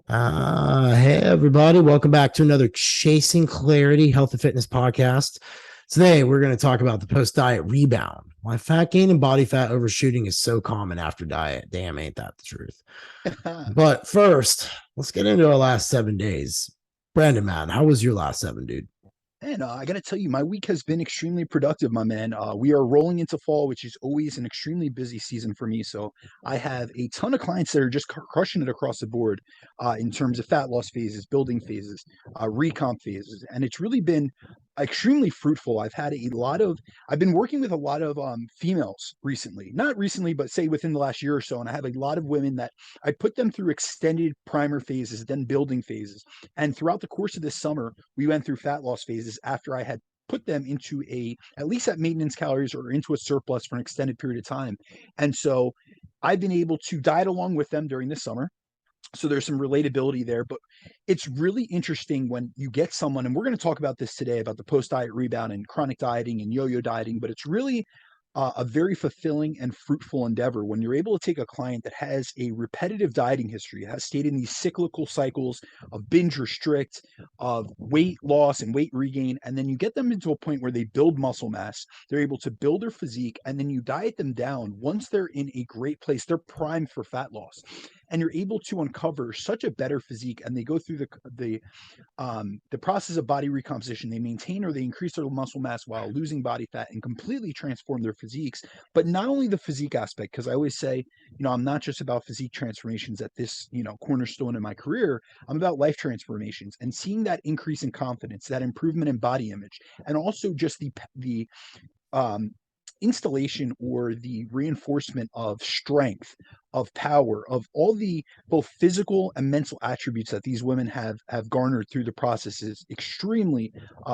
Hey everybody, welcome back to another Chasing Clarity Health and Fitness podcast. Today we're going to talk about the post-diet rebound. Why fat gain and body fat overshooting is so common after diet. Damn, ain't that the truth? But first, let's get into our last 7 days. Brandon, man, how was your last seven, dude? And I got to tell you, my week has been extremely productive, my man. We are rolling into fall, which is always an extremely busy season for me. So I have a ton of clients that are just crushing it across the board in terms of fat loss phases, building phases, recomp phases. And it's really been extremely fruitful. I've been working with a lot of females recently, not recently, but say within the last year or so. And I have a lot of women that I put them through extended primer phases, then building phases. And throughout the course of this summer, we went through fat loss phases after I had put them into at least at maintenance calories or into a surplus for an extended period of time. And so I've been able to diet along with them during the summer. So there's some relatability there, but it's really interesting when you get someone, and we're going to talk about this today about the post diet rebound and chronic dieting and yo-yo dieting, but it's really a very fulfilling and fruitful endeavor when you're able to take a client that has a repetitive dieting history, has stayed in these cyclical cycles of binge restrict, of weight loss and weight regain, and then you get them into a point where they build muscle mass, they're able to build their physique, and then you diet them down. Once they're in a great place, they're primed for fat loss, and you're able to uncover such a better physique, and they go through the process of body recomposition. They maintain or they increase their muscle mass while losing body fat and completely transform their physiques. But not only the physique aspect, because I always say, I'm not just about physique transformations at this, cornerstone in my career. I'm about life transformations and seeing that increase in confidence, that improvement in body image, and also just the um, installation or the reinforcement of strength, of power, of all the both physical and mental attributes that these women have garnered through the process is extremely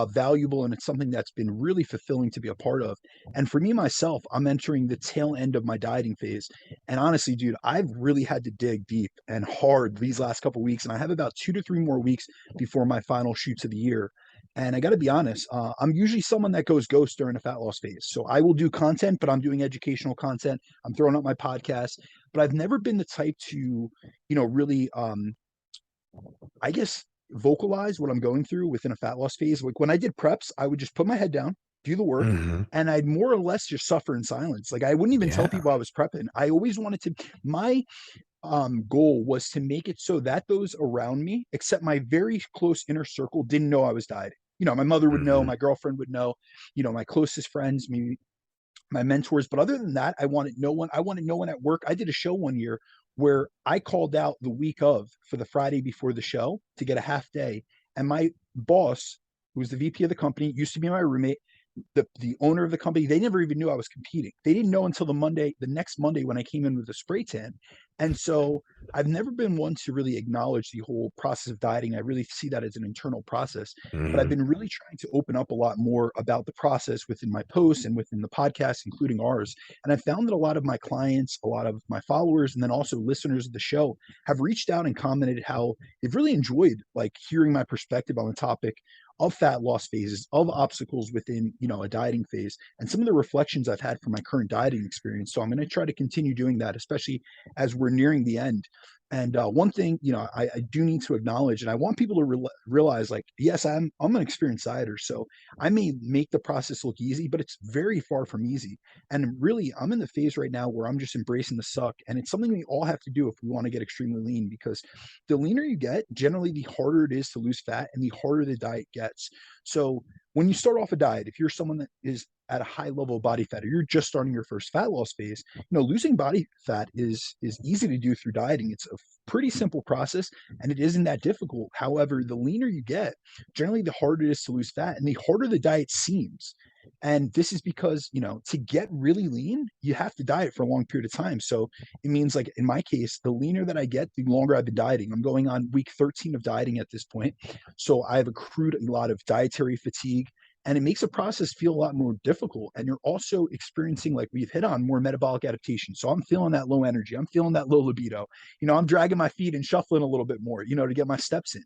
valuable, and it's something that's been really fulfilling to be a part of. And for me myself, I'm entering the tail end of my dieting phase, and honestly, dude, I've really had to dig deep and hard these last couple of weeks, and I have about 2 to 3 more weeks before my final shoots of the year. And I got to be honest, I'm usually someone that goes ghost during a fat loss phase. So I will do content, but I'm doing educational content. I'm throwing up my podcast, but I've never been the type to, really, I guess, vocalize what I'm going through within a fat loss phase. Like when I did preps, I would just put my head down, do the work, Mm-hmm. and I'd more or less just suffer in silence. Like I wouldn't even tell Yeah. people I was prepping. I always wanted to, my goal was to make it so that those around me, except my very close inner circle, didn't know I was dieting. My mother would know, Mm-hmm. my girlfriend would know, my closest friends, maybe my mentors. But other than that, I wanted no one. I wanted no one at work. I did a show one year where I called out the week of for the Friday before the show to get a half day, and my boss, who was the VP of the company, used to be my roommate, the owner of the company, they never even knew I was competing. They didn't know until the next Monday when I came in with a spray tan. And so I've never been one to really acknowledge the whole process of dieting. I really see that as an internal process, but I've Mm-hmm. been really trying to open up a lot more about the process within my posts and within the podcast, including ours. And I found that a lot of my clients, a lot of my followers, and then also listeners of the show have reached out and commented how they've really enjoyed like hearing my perspective on the topic of fat loss phases, of obstacles within, a dieting phase, and some of the reflections I've had from my current dieting experience. So I'm going to try to continue doing that, especially as we're nearing the end. And one thing, I do need to acknowledge, and I want people to realize, like, yes, I'm an experienced dieter, so I may make the process look easy, but it's very far from easy. And really, I'm in the phase right now where I'm just embracing the suck, and it's something we all have to do if we want to get extremely lean, because the leaner you get, generally the harder it is to lose fat and the harder the diet gets. So when you start off a diet, if you're someone that is at a high level of body fat or you're just starting your first fat loss phase, losing body fat is easy to do through dieting. It's a pretty simple process and it isn't that difficult. However, the leaner you get, generally the harder it is to lose fat and the harder the diet seems. And this is because, to get really lean, you have to diet for a long period of time. So it means, like in my case, the leaner that I get, the longer I've been dieting. I'm going on week 13 of dieting at this point. So I've accrued a lot of dietary fatigue, and it makes the process feel a lot more difficult. And you're also experiencing, like we've hit on, more metabolic adaptation. So I'm feeling that low energy. I'm feeling that low libido. I'm dragging my feet and shuffling a little bit more, to get my steps in.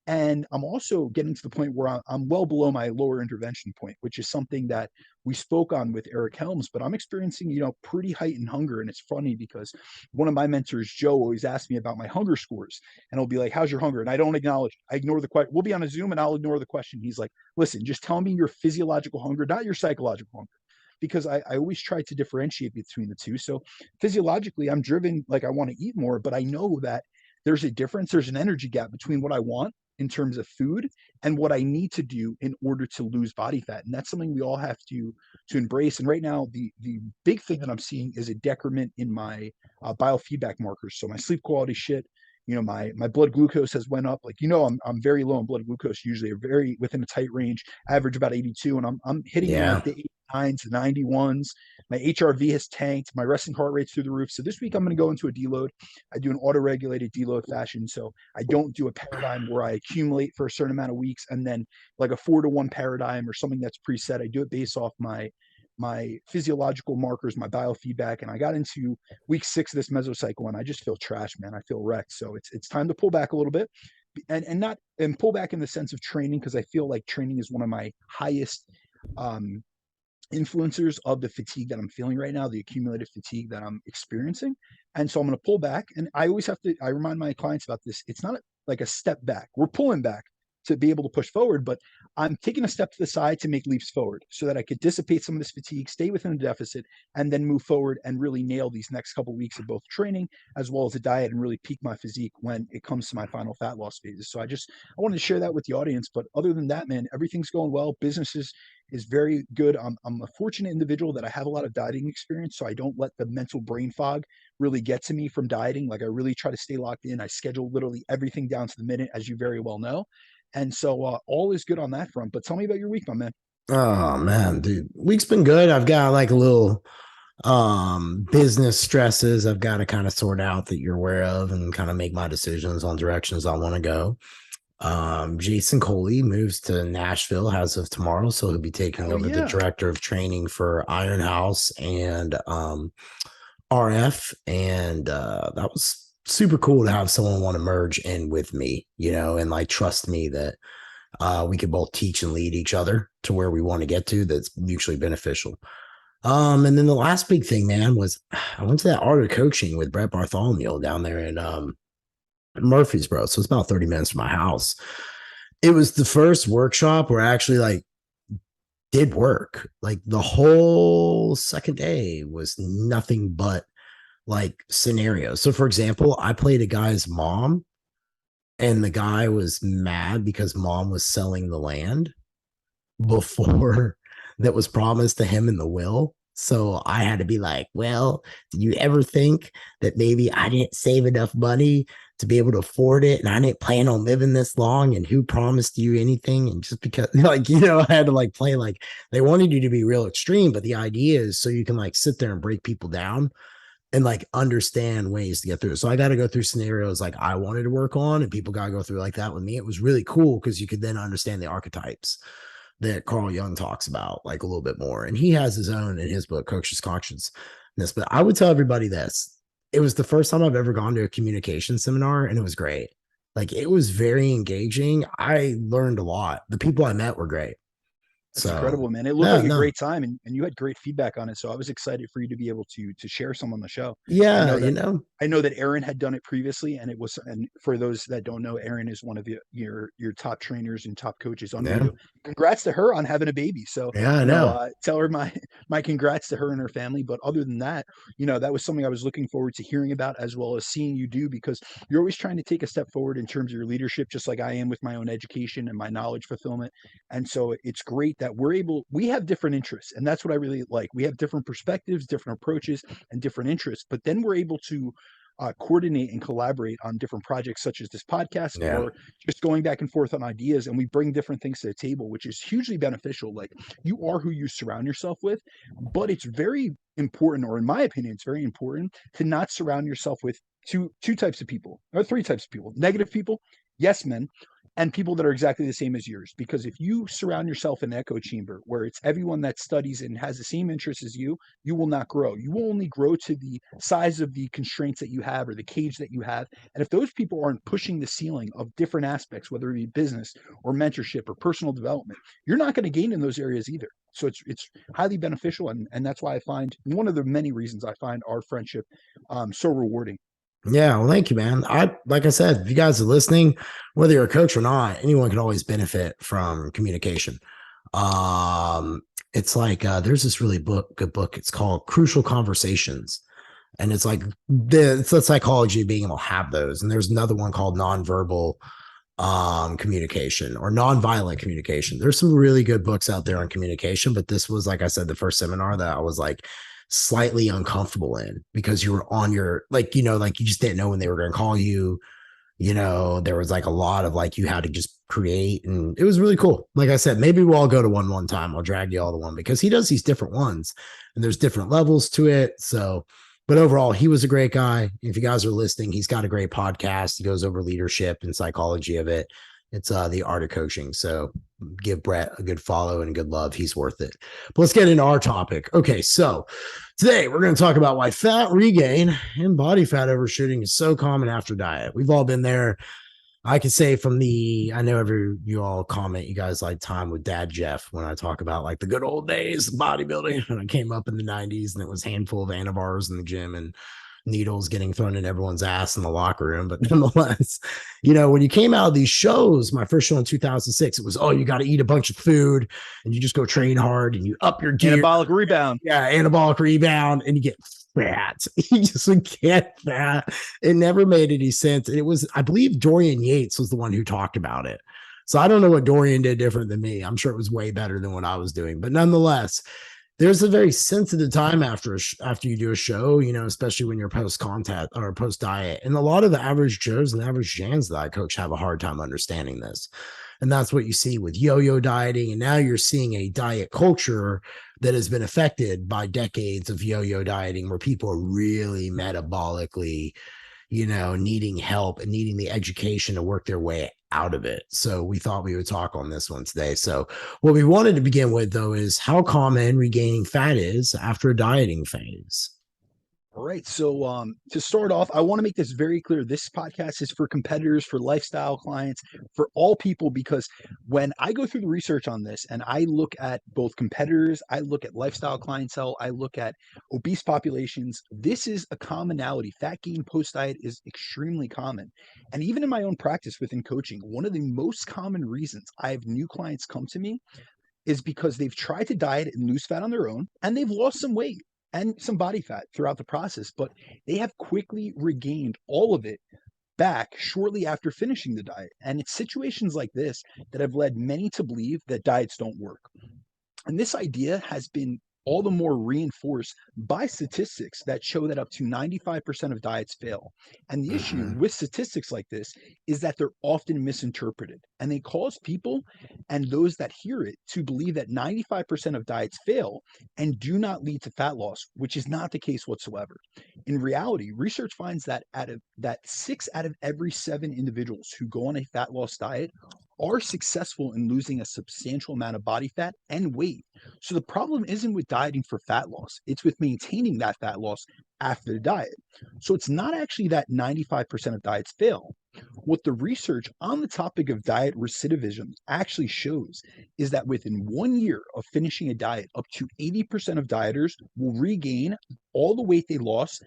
And I'm also getting to the point where I'm well below my lower intervention point, which is something that we spoke on with Eric Helms, but I'm experiencing, pretty heightened hunger. And it's funny because one of my mentors, Joe, always asks me about my hunger scores. And he'll be like, how's your hunger? And I don't acknowledge it. I ignore the question. We'll be on a Zoom and I'll ignore the question. He's like, listen, just tell me your physiological hunger, not your psychological hunger. Because I always try to differentiate between the two. So physiologically, I'm driven, like I want to eat more, but I know that there's a difference. There's an energy gap between what I want in terms of food and what I need to do in order to lose body fat. And that's something we all have to embrace. And right now, the big thing that I'm seeing is a decrement in my biofeedback markers. So my sleep quality shit, my blood glucose has went up. Like, I'm very low in blood glucose, usually very within a tight range, average about 82. And I'm hitting in Yeah. like the 89s, the 91s. My HRV has tanked. My resting heart rate's through the roof. So this week I'm going to go into a deload. I do an auto-regulated deload fashion. So I don't do a paradigm where I accumulate for a certain amount of weeks and then like a 4-to-1 paradigm or something that's preset. I do it based off my physiological markers, my biofeedback. And I got into week 6 of this mesocycle and I just feel trash, man. I feel wrecked. So it's time to pull back a little bit and pull back in the sense of training, because I feel like training is one of my highest um influencers of the fatigue that I'm feeling right now, the accumulated fatigue that I'm experiencing. And so I'm going to pull back. And I remind my clients about this. It's not like a step back. We're pulling back to be able to push forward, but I'm taking a step to the side to make leaps forward so that I could dissipate some of this fatigue, stay within a deficit, and then move forward and really nail these next couple of weeks of both training as well as the diet and really peak my physique when it comes to my final fat loss phases. So I wanted to share that with the audience. But other than that, man, everything's going well. Business is very good. I'm a fortunate individual that I have a lot of dieting experience, so I don't let the mental brain fog really get to me from dieting. Like I really try to stay locked in. I schedule literally everything down to the minute, as you very well know. And so all is good on that front. But tell me about your week, my man. Oh man, dude. Week's been good. I've got like a little business stresses I've got to kind of sort out that you're aware of and kind of make my decisions on directions I want to go. Jason Coley moves to Nashville as of tomorrow, so he'll be taking Hell over the yeah. director of training for Iron House and RF. And that was super cool to have someone want to merge in with me, and like trust me that we could both teach and lead each other to where we want to get to. That's mutually beneficial. And then the last big thing, man, was I went to that art of coaching with Brett Bartholomew down there in Murfreesboro. So it's about 30 minutes from my house. It was the first workshop where I actually like did work. Like the whole second day was nothing but like scenarios. So for example, I played a guy's mom and the guy was mad because mom was selling the land before that was promised to him in the will. So I had to be like, well, do you ever think that maybe I didn't save enough money to be able to afford it and I didn't plan on living this long? And who promised you anything? And just because, like, I had to like play like they wanted you to be real extreme, but the idea is so you can like sit there and break people down and like understand ways to get through. So I got to go through scenarios like I wanted to work on, and people got to go through like that with me. It was really cool because you could then understand the archetypes that Carl Jung talks about like a little bit more. And he has his own in his book, Coach's Consciousness. But I would tell everybody this. It was the first time I've ever gone to a communication seminar, and it was great. Like it was very engaging. I learned a lot. The people I met were great. That's So incredible, man. It looked yeah, like a no. great time, and you had great feedback on it. So I was excited for you to be able to share some on the show. I Yeah, know that I know that Aaron had done it previously, and for those that don't know, Aaron is one of your top trainers and top coaches under yeah, you. Congrats to her on having a baby. So yeah, I know. tell her my congrats to her and her family. But other than that, that was something I was looking forward to hearing about as well as seeing you do, because you're always trying to take a step forward in terms of your leadership, just like I am with my own education and my knowledge fulfillment. And so it's great that we have different interests. And that's what I really like. We have different perspectives, different approaches, and different interests. But then we're able to coordinate and collaborate on different projects, such as this podcast, Yeah, or just going back and forth on ideas. And we bring different things to the table, which is hugely beneficial. Like you are who you surround yourself with. But it's very important, or in my opinion, it's very important to not surround yourself with two types of people or three types of people: negative people, yes men, and people that are exactly the same as yours. Because if you surround yourself in an echo chamber where it's everyone that studies and has the same interests as you will not grow. You will only grow to the size of the constraints that you have or the cage that you have. And if those people aren't pushing the ceiling of different aspects, whether it be business or mentorship or personal development, you're not going to gain in those areas either. So it's highly beneficial, and that's why I find one of the many reasons I find our friendship so rewarding. Yeah, well, thank you, man. Like I said, if you guys are listening, whether you're a coach or not, anyone can always benefit from communication. Um, it's like there's this really good book. It's called Crucial Conversations. And it's like it's the psychology of being able to have those. And there's another one called nonverbal communication or nonviolent communication. There's some really good books out there on communication, but this was, like I said, the first seminar that I was like slightly uncomfortable in because you were on your, like, like you just didn't know when they were going to call you. There was like a lot of like you had to just create, and it was really cool. Like I said, maybe we'll all go to one time. I'll drag you all to one because he does these different ones and there's different levels to it. So, but overall, he was a great guy. If you guys are listening, he's got a great podcast. He goes over leadership and psychology of it. It's The Art of Coaching. So give Brett a good follow and a good love. He's worth it. But let's get into our topic. Okay, so today we're going to talk about why fat regain and body fat overshooting is so common after diet. We've all been there. I can say I know you all comment, you guys like time with Dad Jeff when I talk about like the good old days of bodybuilding. And I came up in the 90s and it was a handful of anabars in the gym and needles getting thrown in everyone's ass in the locker room. But nonetheless, when you came out of these shows, my first show in 2006, it was, oh, you got to eat a bunch of food and you just go train hard and you up your gear. Anabolic rebound. Yeah, anabolic rebound, and you get fat. You just would get fat. It never made any sense. It was, I believe Dorian Yates was the one who talked about it. So I don't know what Dorian did different than me. I'm sure it was way better than what I was doing. But nonetheless, there's a very sensitive time after you do a show, especially when you're post contact or post diet. And a lot of the average Joes and average Jans that I coach have a hard time understanding this. And that's what you see with yo-yo dieting. And now you're seeing a diet culture that has been affected by decades of yo-yo dieting where people are really metabolically, needing help and needing the education to work their way out of it. So we thought we would talk on this one today. So what we wanted to begin with, though, is how common regaining fat is after a dieting phase. All right. So to start off, I want to make this very clear. This podcast is for competitors, for lifestyle clients, for all people, because when I go through the research on this and I look at both competitors, I look at lifestyle clientele, I look at obese populations, this is a commonality. Fat gain post-diet is extremely common. And even in my own practice within coaching, one of the most common reasons I have new clients come to me is because they've tried to diet and lose fat on their own and they've lost some weight and some body fat throughout the process, but they have quickly regained all of it back shortly after finishing the diet. And it's situations like this that have led many to believe that diets don't work. And this idea has been all the more reinforced by statistics that show that up to 95% of diets fail. And the issue with statistics like this is that they're often misinterpreted and they cause people and those that hear it to believe that 95% of diets fail and do not lead to fat loss, which is not the case whatsoever. In reality, research finds that 6 out of every 7 individuals who go on a fat loss diet are successful in losing a substantial amount of body fat and weight. So the problem isn't with dieting for fat loss, it's with maintaining that fat loss after the diet. So it's not actually that 95% of diets fail. What the research on the topic of diet recidivism actually shows is that within 1 year of finishing a diet, up to 80% of dieters will regain all the weight they lost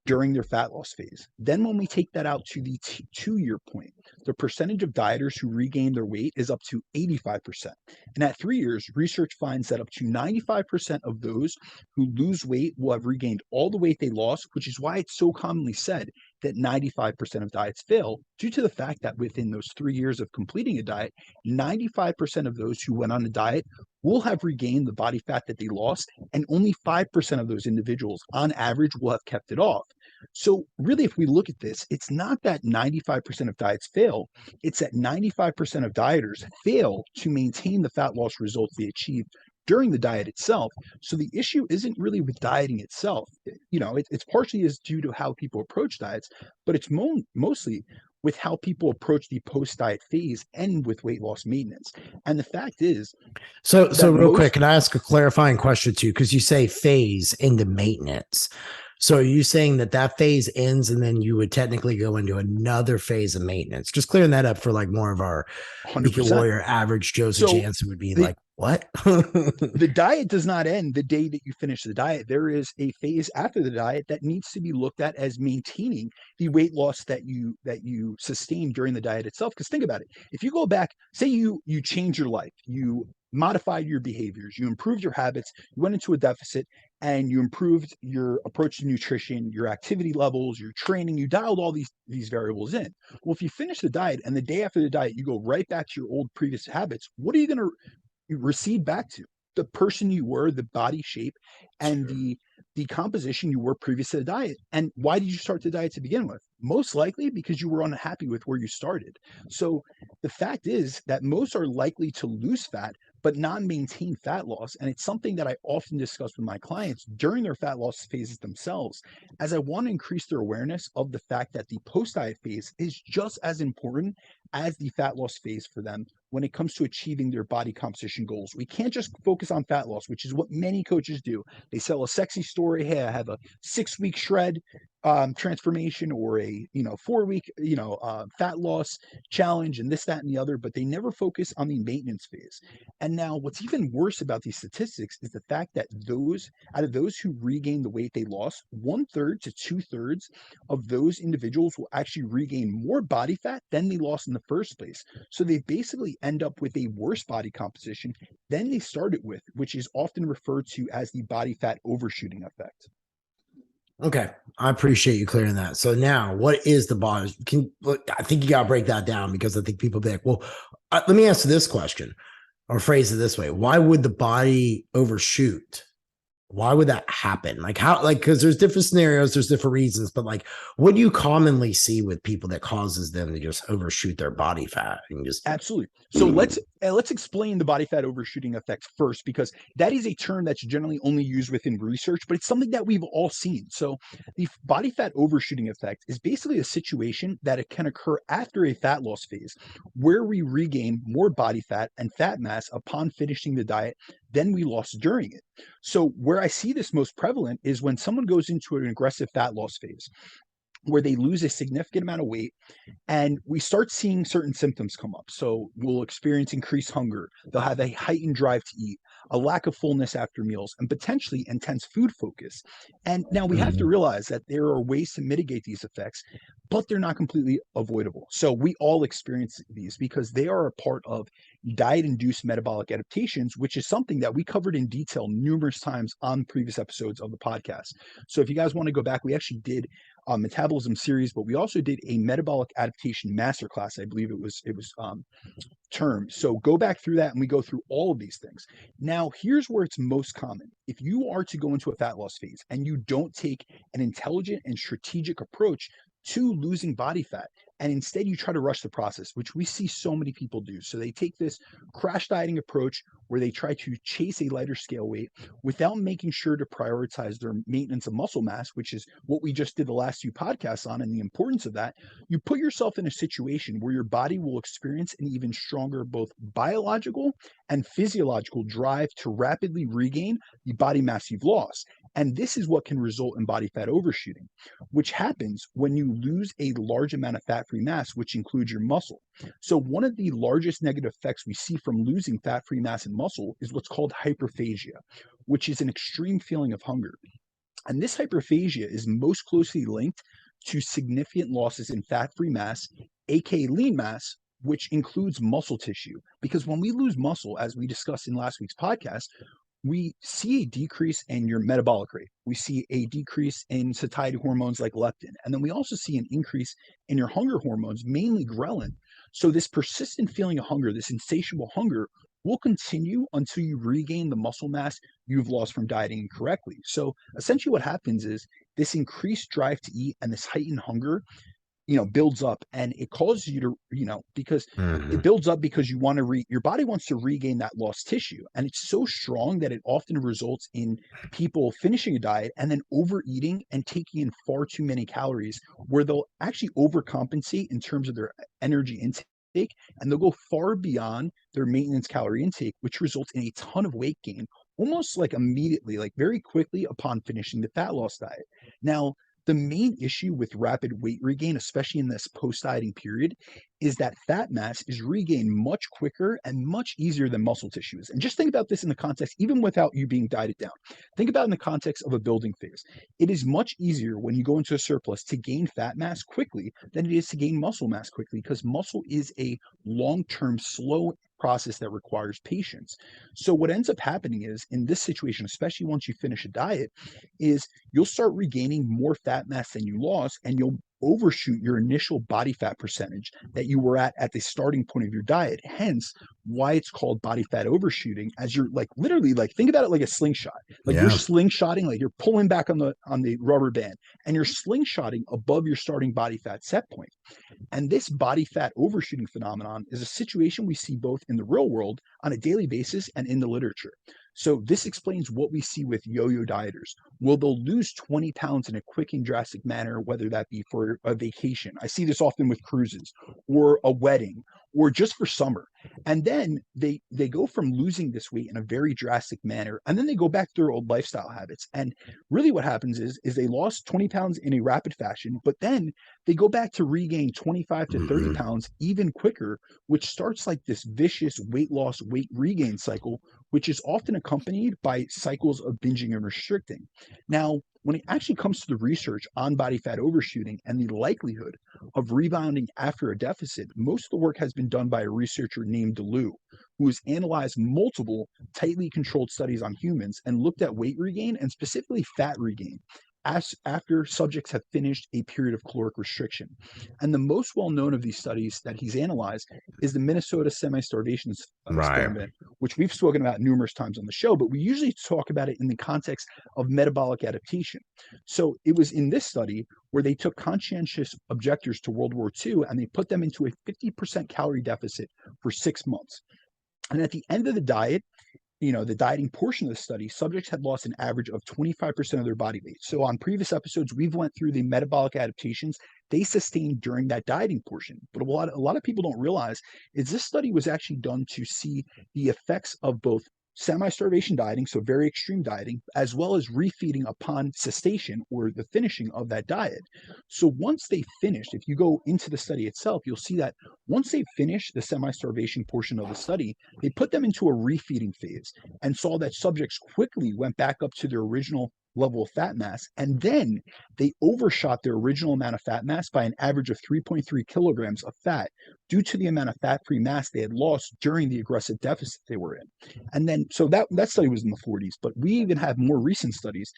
during their fat loss phase. Then when we take that out to the 2-year point, the percentage of dieters who regain their weight is up to 85%. And at 3 years, research finds that up to 95% of those who lose weight will have regained all the weight they lost, which is why it's so commonly said that 95% of diets fail, due to the fact that within those 3 years of completing a diet, 95% of those who went on a diet will have regained the body fat that they lost, and only 5% of those individuals on average will have kept it off. So really, if we look at this, it's not that 95% of diets fail, it's that 95% of dieters fail to maintain the fat loss results they achieve during the diet itself. So the issue isn't really with dieting itself. It's partially is due to how people approach diets, but it's mostly with how people approach the post-diet phase and with weight loss maintenance. And the fact is So that real quick, most can I ask a clarifying question too? Because you say phase into maintenance. So are you saying that that phase ends and then you would technically go into another phase of maintenance? Just clearing that up for like more of our Weekend 100%. Warrior average Joseph So Jansen would be the like, what? the diet does not end the day that you finish the diet. There is a phase after the diet that needs to be looked at as maintaining the weight loss that you sustain during the diet itself. Because think about it. If you go back, say you change your life, you modified your behaviors, you improved your habits, you went into a deficit, and you improved your approach to nutrition, your activity levels, your training, you dialed all these variables in. Well, if you finish the diet and the day after the diet you go right back to your old previous habits, what are you going to recede back to? The person you were, the body shape, and the composition you were previous to the diet. And why did you start the diet to begin with? Most likely because you were unhappy with where you started. So the fact is that most are likely to lose fat but not maintain fat loss. And it's something that I often discuss with my clients during their fat loss phases themselves, as I want to increase their awareness of the fact that the post diet phase is just as important as the fat loss phase for them when it comes to achieving their body composition goals. We can't just focus on fat loss, which is what many coaches do. They sell a sexy story. Hey, I have a 6-week shred transformation, or a 4-week fat loss challenge, and this, that, and the other, but they never focus on the maintenance phase. And now what's even worse about these statistics is the fact that out of those who regain the weight they lost, 1/3 to 2/3 of those individuals will actually regain more body fat than they lost in the first place. So they basically end up with a worse body composition than they started with, which is often referred to as the body fat overshooting effect. Okay, I appreciate you clearing that. So now, what is the body? I think you got to break that down, because I think people be like, well, let me ask this question, or phrase it this way: why would the body overshoot? Why would that happen? Like how, like, because there's different scenarios, there's different reasons, but like, what do you commonly see with people that causes them to just overshoot their body fat and just Absolutely. So let's explain the body fat overshooting effect first, because that is a term that's generally only used within research, but it's something that we've all seen. So the body fat overshooting effect is basically a situation that it can occur after a fat loss phase, where we regain more body fat and fat mass upon finishing the diet than we lost during it. So where I see this most prevalent is when someone goes into an aggressive fat loss phase, where they lose a significant amount of weight, and we start seeing certain symptoms come up. So we'll experience increased hunger. They'll have a heightened drive to eat, a lack of fullness after meals, and potentially intense food focus. And now we have to realize that there are ways to mitigate these effects, but they're not completely avoidable. So we all experience these because they are a part of diet-induced metabolic adaptations, which is something that we covered in detail numerous times on previous episodes of the podcast. So if you guys want to go back, we actually did a metabolism series, but we also did a metabolic adaptation masterclass. I believe it was termed. So go back through that and we go through all of these things. Now, here's where it's most common. If you are to go into a fat loss phase and you don't take an intelligent and strategic approach to losing body fat, and instead you try to rush the process, which we see so many people do. So they take this crash dieting approach where they try to chase a lighter scale weight without making sure to prioritize their maintenance of muscle mass, which is what we just did the last few podcasts on, and the importance of that. You put yourself in a situation where your body will experience an even stronger both biological and physiological drive to rapidly regain the body mass you've lost. And this is what can result in body fat overshooting, which happens when you lose a large amount of fat-free mass, which includes your muscle. So one of the largest negative effects we see from losing fat-free mass in muscle is what's called hyperphagia, which is an extreme feeling of hunger. And this hyperphagia is most closely linked to significant losses in fat-free mass, aka lean mass, which includes muscle tissue. Because when we lose muscle, as we discussed in last week's podcast, we see a decrease in your metabolic rate. We see a decrease in satiety hormones like leptin. And then we also see an increase in your hunger hormones, mainly ghrelin. So this persistent feeling of hunger, this insatiable hunger, will continue until you regain the muscle mass you've lost from dieting incorrectly. So essentially what happens is this increased drive to eat and this heightened hunger builds up, and it causes you to, because it Mhm. builds up because you want to your body wants to regain that lost tissue, and it's so strong that it often results in people finishing a diet and then overeating and taking in far too many calories, where they'll actually overcompensate in terms of their energy intake, and they'll go far beyond their maintenance calorie intake, which results in a ton of weight gain almost like immediately, like very quickly upon finishing the fat loss diet. Now, the main issue with rapid weight regain, especially in this post dieting period, is that fat mass is regained much quicker and much easier than muscle tissues. And just think about this in the context, even without you being dieted down. Think about it in the context of a building phase. It is much easier when you go into a surplus to gain fat mass quickly than it is to gain muscle mass quickly, because muscle is a long term, slow process that requires patience. So, what ends up happening is in this situation, especially once you finish a diet, is you'll start regaining more fat mass than you lost, and you'll overshoot your initial body fat percentage that you were at the starting point of your diet. Hence, why it's called body fat overshooting. As you're like literally, like, think about it like a slingshot. Like you're Yeah. slingshotting, like you're pulling back on the rubber band, and you're slingshotting above your starting body fat set point. And this body fat overshooting phenomenon is a situation we see both in the real world on a daily basis and in the literature. So this explains what we see with yo-yo dieters. Will they'll lose 20 pounds in a quick and drastic manner, whether that be for a vacation. I see this often with cruises or a wedding or just for summer. And then they go from losing this weight in a very drastic manner, and then they go back to their old lifestyle habits. And really what happens is they lost 20 pounds in a rapid fashion, but then they go back to regain 25 to 30 Mhm. pounds even quicker, which starts like this vicious weight loss, weight regain cycle, which is often accompanied by cycles of binging and restricting. Now, when it actually comes to the research on body fat overshooting and the likelihood of rebounding after a deficit, most of the work has been done by a researcher named DeLu, who has analyzed multiple tightly controlled studies on humans and looked at weight regain and specifically fat regain as after subjects have finished a period of caloric restriction. And the most well-known of these studies that he's analyzed is the Minnesota semi-starvation Right. experiment, which we've spoken about numerous times on the show, but we usually talk about it in the context of metabolic adaptation. So it was in this study where they took conscientious objectors to World War II and they put them into a 50% calorie deficit for 6 months. And at the end of the diet, the dieting portion of the study, subjects had lost an average of 25% of their body weight. So on previous episodes, we've went through the metabolic adaptations they sustained during that dieting portion. But a lot of people don't realize is this study was actually done to see the effects of both semi-starvation dieting, so very extreme dieting, as well as refeeding upon cessation or the finishing of that diet. So once they finished, if you go into the study itself, you'll see that once they finished the semi-starvation portion of the study, they put them into a refeeding phase and saw that subjects quickly went back up to their original level of fat mass. And then they overshot their original amount of fat mass by an average of 3.3 kilograms of fat due to the amount of fat free mass they had lost during the aggressive deficit they were in. And then, so that study was in the 40s, but we even have more recent studies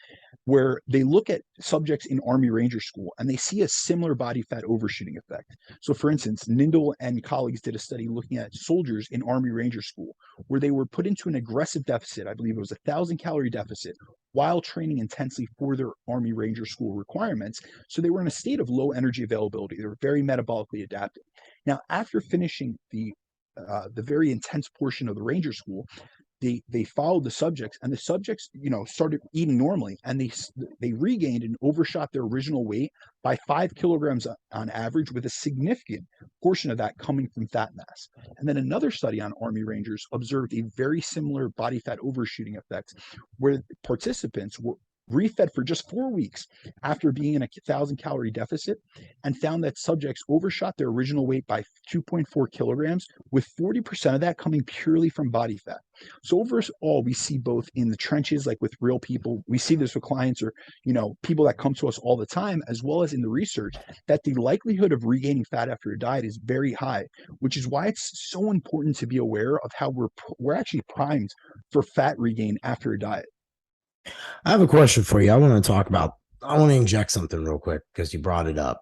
where they look at subjects in Army Ranger School and they see a similar body fat overshooting effect. So, for instance, Nindle and colleagues did a study looking at soldiers in Army Ranger School where they were put into an aggressive deficit. I believe it was 1,000 calorie deficit while training intensely for their Army Ranger School requirements. So they were in a state of low energy availability. They were very metabolically adapted. Now, after finishing the very intense portion of the Ranger School, they followed the subjects, and the subjects started eating normally, and they regained and overshot their original weight by 5 kilograms on average, with a significant portion of that coming from fat mass. And then another study on Army Rangers observed a very similar body fat overshooting effect, where participants were refed for just 4 weeks after being in a 1,000 calorie deficit, and found that subjects overshot their original weight by 2.4 kilograms, with 40% of that coming purely from body fat. So overall, we see both in the trenches, like with real people, we see this with clients or people that come to us all the time, as well as in the research, that the likelihood of regaining fat after a diet is very high, which is why it's so important to be aware of how we're actually primed for fat regain after a diet. I have a question for you. I want to inject something real quick because you brought it up.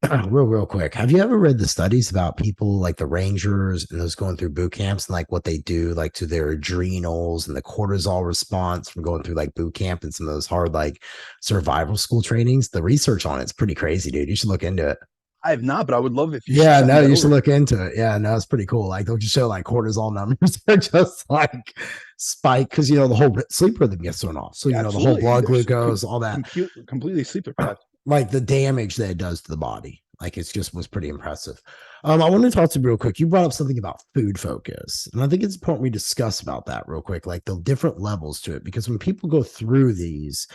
real quick. Have you ever read the studies about people like the Rangers and those going through boot camps and like what they do like to their adrenals and the cortisol response from going through like boot camp and some of those hard like survival school trainings? The research on it's pretty crazy, dude. You should look into it. I have not, but I would love if you Yeah, sent me no, that you should over. look into it. Yeah, no, it's pretty cool. Like they'll just show like cortisol numbers are just like spike because the whole sleep rhythm gets thrown off. So Yeah, the whole absolutely. blood There's glucose, all that, completely sleep deprived. like the damage that it does to the body. Like it's just was pretty impressive. I want to talk to you real quick. You brought up something about food focus, and I think it's important we discuss about that real quick, like the different levels to it. Because when people go through these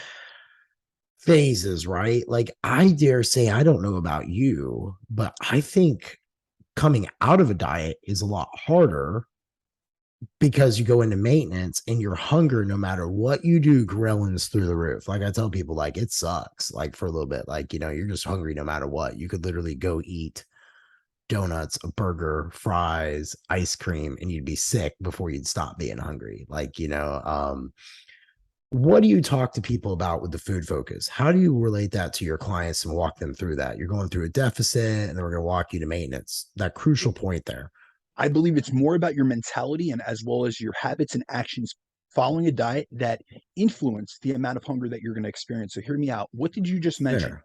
phases, right? Like I dare say, I don't know about you, but I think coming out of a diet is a lot harder because you go into maintenance and your hunger, no matter what you do, grilling's through the roof. Like I tell people, like it sucks, like for a little bit, like you're just hungry no matter what. You could literally go eat donuts, a burger, fries, ice cream, and you'd be sick before you'd stop being hungry. What do you talk to people about with the food focus? How do you relate that to your clients and walk them through that? You're going through a deficit and then we're going to walk you to maintenance, that crucial point there. I believe it's more about your mentality and as well as your habits and actions following a diet that influence the amount of hunger that you're going to experience. So hear me out. What did you just mention? Fair.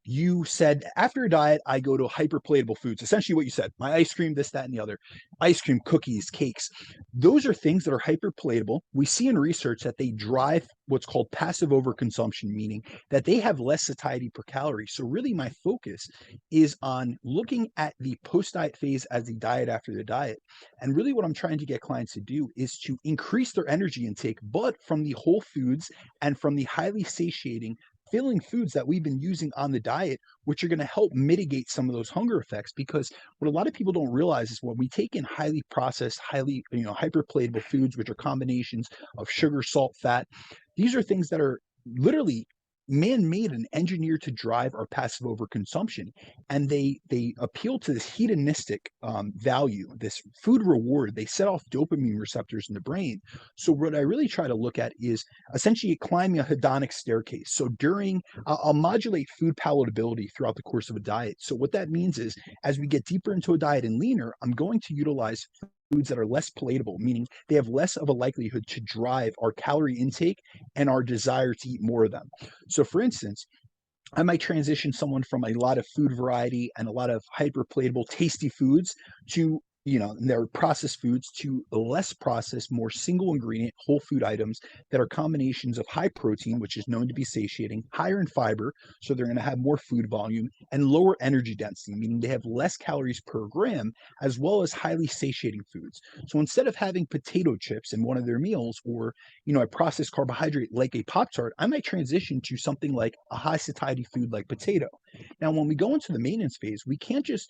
You said after a diet, I go to hyperpalatable foods. Essentially, what you said: my ice cream, this, that, and the other. Ice cream, cookies, cakes. Those are things that are hyperpalatable. We see in research that they drive what's called passive overconsumption, meaning that they have less satiety per calorie. So, really, my focus is on looking at the post diet phase as the diet after the diet. And really, what I'm trying to get clients to do is to increase their energy intake, but from the whole foods and from the highly satiating filling foods that we've been using on the diet, which are going to help mitigate some of those hunger effects. Because what a lot of people don't realize is when we take in highly processed, highly, hyperpalatable foods, which are combinations of sugar, salt, fat, these are things that are literally man-made and engineered to drive our passive overconsumption, and they appeal to this hedonistic value, this food reward. They set off dopamine receptors in the brain. So what I really try to look at is essentially climbing a hedonic staircase. So I'll modulate food palatability throughout the course of a diet. So what that means is as we get deeper into a diet and leaner, I'm going to utilize foods that are less palatable, meaning they have less of a likelihood to drive our calorie intake and our desire to eat more of them. So for instance, I might transition someone from a lot of food variety and a lot of hyper palatable, tasty foods to, their processed foods to less processed, more single ingredient whole food items that are combinations of high protein, which is known to be satiating, higher in fiber, so they're going to have more food volume, and lower energy density, meaning they have less calories per gram, as well as highly satiating foods. So instead of having potato chips in one of their meals or, a processed carbohydrate like a Pop Tart, I might transition to something like a high satiety food like potato. Now, when we go into the maintenance phase, we can't just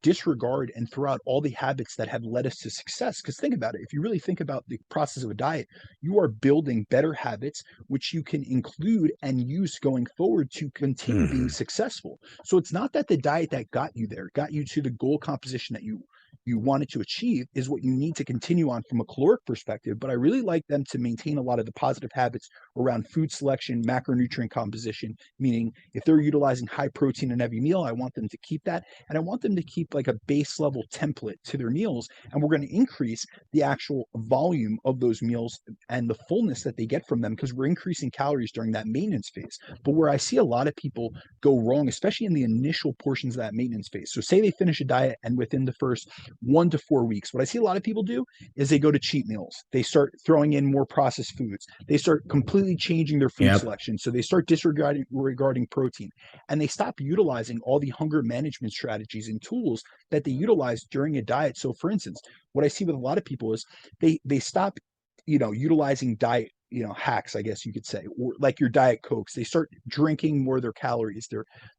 disregard and throw out all the habits that have led us to success. Because think about it, if you really think about the process of a diet, you are building better habits, which you can include and use going forward to continue being Mhm. successful. So it's not that the diet that got you there, got you to the goal composition that you wanted to achieve is what you need to continue on from a caloric perspective. But I really like them to maintain a lot of the positive habits around food selection, macronutrient composition, meaning if they're utilizing high protein in every meal, I want them to keep that. And I want them to keep like a base level template to their meals. And we're going to increase the actual volume of those meals and the fullness that they get from them because we're increasing calories during that maintenance phase. But where I see a lot of people go wrong, especially in the initial portions of that maintenance phase. So say they finish a diet and within the first 1 to 4 weeks, what I see a lot of people do is they go to cheat meals. They start throwing in more processed foods. They start completely changing their food Yep. selection. So they start disregarding regarding protein, and they stop utilizing all the hunger management strategies and tools that they utilize during a diet. So, for instance, what I see with a lot of people is they stop, utilizing diet hacks, I guess you could say, or like your diet cokes. They start drinking more of their calories.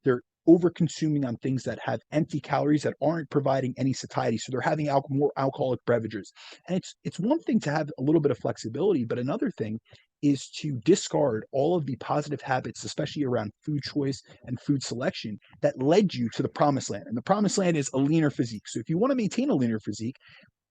They're over consuming on things that have empty calories that aren't providing any satiety. So they're having more alcoholic beverages. And it's one thing to have a little bit of flexibility, but another thing is to discard all of the positive habits, especially around food choice and food selection, that led you to the promised land. And the promised land is a leaner physique. So if you want to maintain a leaner physique,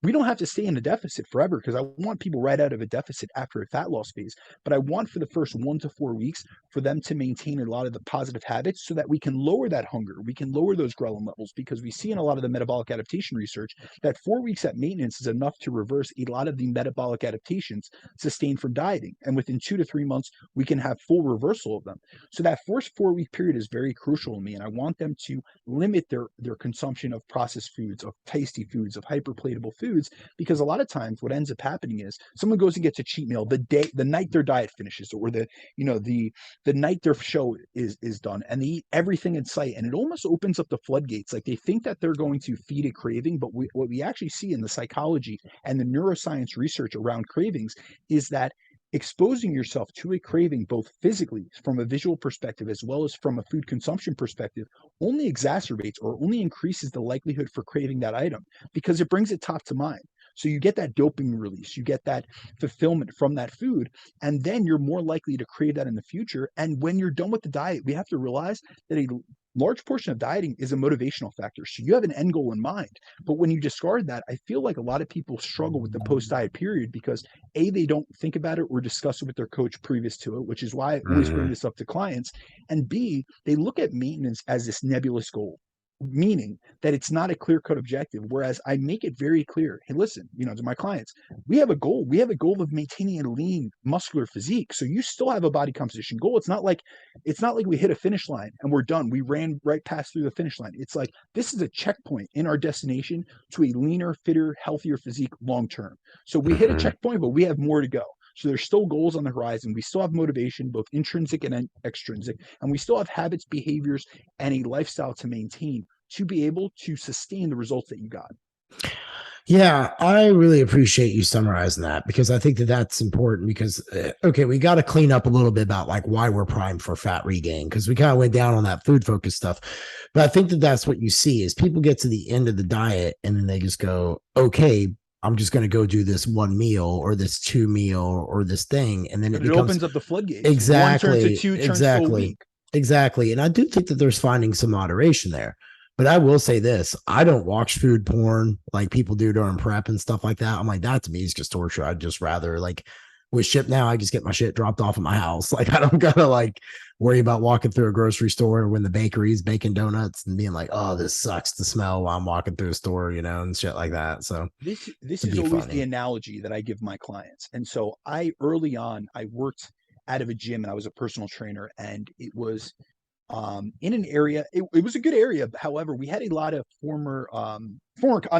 we don't have to stay in a deficit forever, because I want people right out of a deficit after a fat loss phase. But I want for the first 1 to 4 weeks for them to maintain a lot of the positive habits so that we can lower that hunger. We can lower those ghrelin levels, because we see in a lot of the metabolic adaptation research that 4 weeks at maintenance is enough to reverse a lot of the metabolic adaptations sustained from dieting. And within 2 to 3 months, we can have full reversal of them. So that first 4 week period is very crucial to me. And I want them to limit their consumption of processed foods, of tasty foods, of hyperpalatable foods, because a lot of times what ends up happening is someone goes and gets a cheat meal the night their diet finishes, or the night their show is done, and they eat everything in sight, and it almost opens up the floodgates. Like, they think that they're going to feed a craving, but what we actually see in the psychology and the neuroscience research around cravings is that exposing yourself to a craving, both physically from a visual perspective as well as from a food consumption perspective, only exacerbates or only increases the likelihood for craving that item, because it brings it top to mind. So you get that dopamine release, you get that fulfillment from that food, and then you're more likely to crave that in the future. And when you're done with the diet, we have to realize that a large portion of dieting is a motivational factor. So you have an end goal in mind. But when you discard that, I feel like a lot of people struggle with the post diet period because A, they don't think about it or discuss it with their coach previous to it, which is why I always bring this up to clients. And B, they look at maintenance as this nebulous goal, meaning that it's not a clear cut objective. Whereas I make it very clear. Hey, listen, to my clients, we have a goal. We have a goal of maintaining a lean, muscular physique. So you still have a body composition goal. It's not like we hit a finish line and we're done. We ran right past through the finish line. It's like this is a checkpoint in our destination to a leaner, fitter, healthier physique long term. So we hit a checkpoint, but we have more to go. So there's still goals on the horizon. We still have motivation, both intrinsic and extrinsic, and we still have habits, behaviors, and a lifestyle to maintain to be able to sustain the results that you got. Yeah, I really appreciate you summarizing that, because I think that that's important, because okay, we got to clean up a little bit about like why we're primed for fat regain, because we kind of went down on that food focused stuff. But I think that that's what you see is people get to the end of the diet and then they just go, okay, I'm just going to go do this one meal or this two meal or this thing, and then But it opens up the floodgates. exactly, One turns to two, turns to a week. exactly. And I do think that there's finding some moderation there. But I will say this, I don't watch food porn like people do during prep and stuff like that. I'm like, that to me is just torture. I'd just rather, like, with Ship Now, I just get my shit dropped off at my house. Like, I don't gotta like worry about walking through a grocery store or when the bakery's baking donuts and being like, oh, this sucks to smell while I'm walking through a store, and shit like that. So this is always the analogy that I give my clients. And so early on, I worked out of a gym and I was a personal trainer, and it was in an area. It was a good area. However, we had a lot of I'm